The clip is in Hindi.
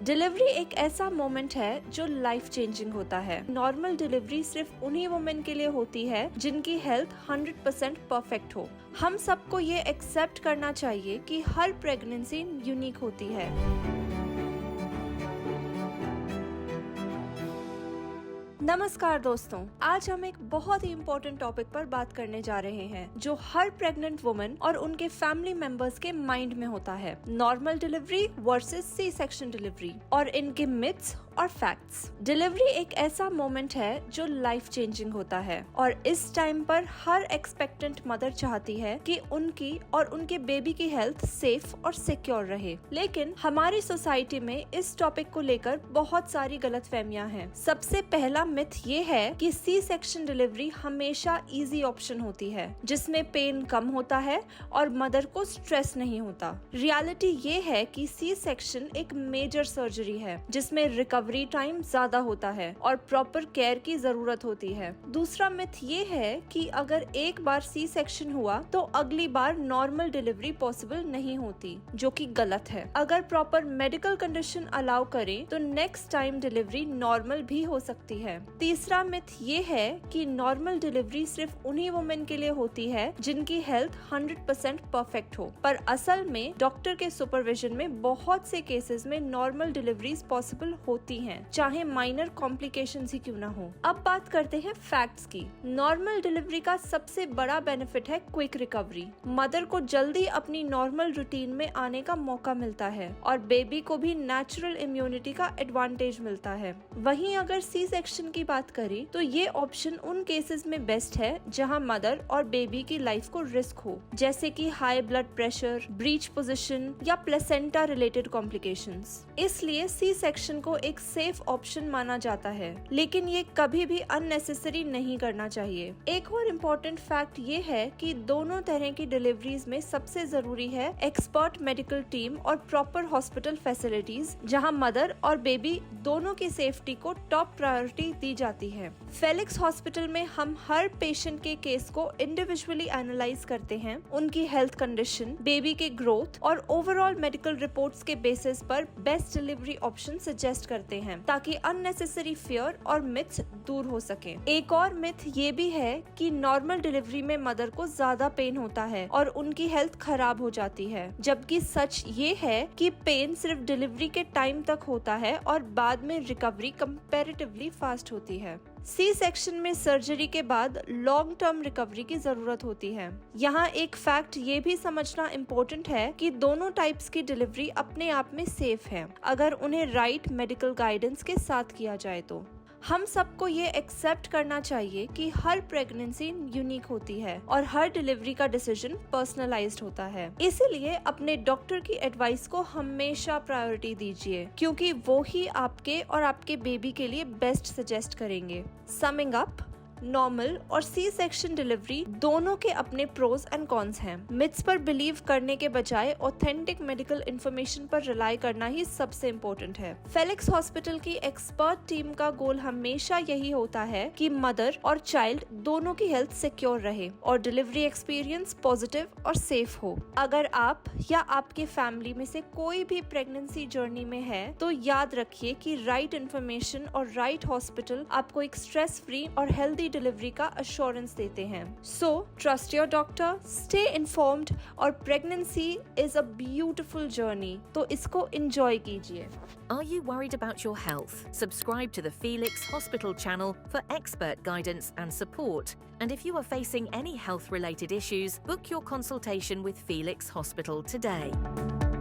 डिलीवरी एक ऐसा मोमेंट है जो लाइफ चेंजिंग होता है। नॉर्मल डिलीवरी सिर्फ उन्हीं वुमेन के लिए होती है जिनकी हेल्थ 100% परफेक्ट हो। हम सबको ये एक्सेप्ट करना चाहिए कि हर प्रेगनेंसी यूनिक होती है। नमस्कार दोस्तों, आज हम एक बहुत ही इम्पोर्टेंट टॉपिक पर बात करने जा रहे हैं जो हर प्रेग्नेंट वुमन और उनके फैमिली मेंबर्स के माइंड में होता है। Normal delivery versus C section delivery और इनके मिथ्स और फैक्ट्स। डिलीवरी एक ऐसा मोमेंट है जो लाइफ चेंजिंग होता है और इस टाइम पर हर एक्सपेक्टेंट मदर चाहती है कि उनकी और उनके बेबी की हेल्थ सेफ और सिक्योर रहे। लेकिन हमारी सोसाइटी में इस टॉपिक को लेकर बहुत सारी गलतफहमियां हैं। सबसे पहला मिथ ये है कि सी सेक्शन डिलीवरी हमेशा इजी ऑप्शन होती है जिसमें पेन कम होता है और मदर को स्ट्रेस नहीं होता। रियलिटी ये है कि सी सेक्शन एक मेजर सर्जरी है जिसमें रिकवरी टाइम ज्यादा होता है और प्रॉपर केयर की जरूरत होती है। दूसरा मिथ ये है कि अगर एक बार सी सेक्शन हुआ तो अगली बार नॉर्मल डिलीवरी पॉसिबल नहीं होती, जो कि गलत है। अगर प्रॉपर मेडिकल कंडीशन अलाउ करें तो नेक्स्ट टाइम डिलीवरी नॉर्मल भी हो सकती है। तीसरा मिथ ये है कि नॉर्मल डिलीवरी सिर्फ उन्हीं वुमेन के लिए होती है जिनकी हेल्थ 100% परफेक्ट हो, पर असल में डॉक्टर के सुपरविजन में बहुत से केसेस में नॉर्मल डिलीवरीज पॉसिबल होती हैं, चाहे माइनर कॉम्प्लिकेशंस ही क्यों ना हो। अब बात करते हैं फैक्ट्स की। नॉर्मल डिलीवरी का सबसे बड़ा बेनिफिट है क्विक रिकवरी। मदर को जल्दी अपनी नॉर्मल रूटीन में आने का मौका मिलता है और बेबी को भी नेचुरल इम्यूनिटी का एडवांटेज मिलता है। वहीं अगर सी सेक्शन की बात करें तो ये ऑप्शन उन केसेस में बेस्ट है जहां मदर और बेबी की लाइफ को रिस्क हो, जैसे कि high blood pressure, breach position या प्लेसेंटा रिलेटेड कॉम्प्लिकेशंस। इसलिए सी सेक्शन को एक सेफ ऑप्शन माना जाता है, लेकिन ये कभी भी अननेसेसरी नहीं करना चाहिए। एक और इम्पोर्टेंट फैक्ट ये है कि दोनों तरह की डिलीवरीज में सबसे जरूरी है एक्सपर्ट मेडिकल टीम और प्रॉपर हॉस्पिटल फैसिलिटीज, जहां मदर और बेबी दोनों की सेफ्टी को टॉप प्रायोरिटी दी जाती है। फेलिक्स हॉस्पिटल में हम हर पेशेंट के केस को इंडिविजुअली एनालाइज करते हैं, उनकी हेल्थ कंडीशन, बेबी के ग्रोथ और ओवरऑल मेडिकल रिपोर्ट्स के बेसिस पर बेस्ट डिलीवरी ऑप्शन सजेस्ट करते हैं ताकि अननेसेसरी फियर और मिथ्स दूर हो सके। एक और मिथ ये भी है कि नॉर्मल डिलीवरी में मदर को ज्यादा पेन होता है और उनकी हेल्थ खराब हो जाती है, जबकि सच ये है कि पेन सिर्फ डिलीवरी के टाइम तक होता है और बाद में रिकवरी कंपैरेटिवली फास्ट होती है। सी सेक्शन में सर्जरी के बाद लॉन्ग टर्म रिकवरी की जरूरत होती है। यहाँ एक फैक्ट ये भी समझना इम्पोर्टेंट है कि दोनों टाइप्स की डिलीवरी अपने आप में सेफ है अगर उन्हें राइट मेडिकल गाइडेंस के साथ किया जाए तो। हम सबको ये एक्सेप्ट करना चाहिए कि हर प्रेगनेंसी यूनिक होती है और हर डिलीवरी का डिसीजन पर्सनलाइज्ड होता है। इसीलिए अपने डॉक्टर की एडवाइस को हमेशा प्रायोरिटी दीजिए, क्योंकि वो ही आपके और आपके बेबी के लिए बेस्ट सजेस्ट करेंगे। समिंग अप, नॉर्मल और सी सेक्शन डिलीवरी दोनों के अपने प्रोज एंड कॉन्स हैं। मिथ्स पर बिलीव करने के बजाय ऑथेंटिक मेडिकल इंफॉर्मेशन पर रिलाई करना ही सबसे इम्पोर्टेंट है। फेलिक्स हॉस्पिटल की एक्सपर्ट टीम का गोल हमेशा यही होता है कि मदर और चाइल्ड दोनों की हेल्थ सिक्योर रहे और डिलीवरी एक्सपीरियंस पॉजिटिव और सेफ हो। अगर आप या आपके फैमिली में से कोई भी प्रेगनेंसी जर्नी में है तो याद रखिए कि राइट इन्फॉर्मेशन और राइट हॉस्पिटल आपको एक स्ट्रेस फ्री और हेल्दी डिलीवरी का अश्योरेंस देते हैं। So trust your doctor, stay informed और pregnancy is a beautiful journey, तो इसको एंजॉय कीजिए। Are you worried about your health? Subscribe to the Felix Hospital channel for expert guidance and support. And if you are facing any health-related issues, book your consultation with Felix Hospital today.